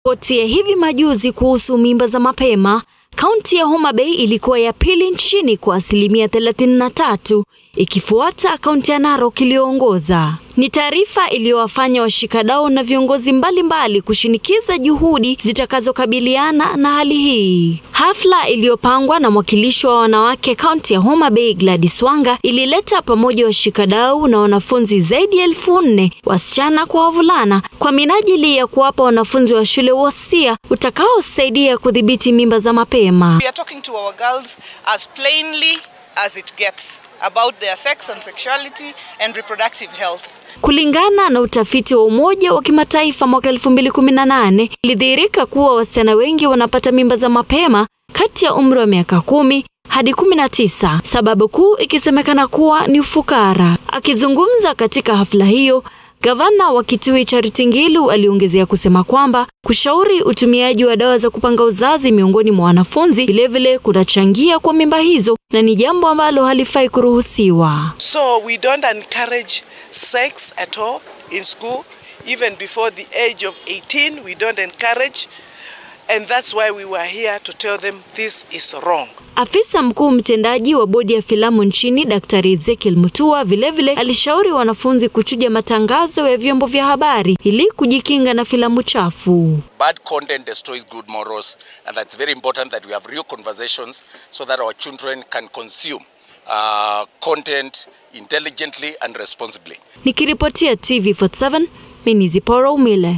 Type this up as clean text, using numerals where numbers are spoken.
Ripoti ya hivi majuzi kuhusu mimba za mapema, kaunti ya Homa Bay ilikuwa ya pili nchini kwa 33%, ikifuata kaunti ya Narok iliyoongoza. Ni taarifa iliyowafanya washikadau na viongozi mbalimbali kushinikiza juhudi zitakazokabiliana na hali hii. Hafla iliyopangwa na mwakilishi wa wanawake kaunti ya Homa Bay Gladys Wanga ilileta pamoja washikadau na wanafunzi zaidi ya 4,000, wasichana kwa wavulana, kwa minajili ya kuwapa wanafunzi wa shule wasia utakaosaidia kudhibiti mimba za mapema. We are talking to our girls as plainly as it gets about their sex and sexuality and reproductive health. Kulingana na utafiti wa Umoja wa Kimataifa mwaka 2018, ilidhihirika kuwa wasichana wengi wanapata mimba za mapema kati ya umri wa miaka 10 hadi 19, sababu kuu ikisemekana kuwa ni ufukara. Akizungumza katika hafla hiyo, Gavana wa Kitui Charity Ngilu aliongezea kusema kwamba kushauri utumiaji wa dawa za kupanga uzazi miongoni mwa wanafunzi vilevile kunachangia kwa mimba hizo na ni jambo ambalo halifai kuruhusiwa. So we don't encourage sex at all in school, even before the age of 18 we don't encourage, and that's why we were here to tell them this is wrong. Afisa mkuu mtendaji wa bodi ya filamu nchini Daktari Ezekiel Mutua vilevile alishauri wanafunzi kuchuja matangazo ya vyombo vya habari ili kujikinga na filamu chafu. Bad content destroys good morals, and that's very important that we have real conversations so that our children can consume content intelligently and responsibly. Nikiripotia TV47, mimi ni Zipporah Umile.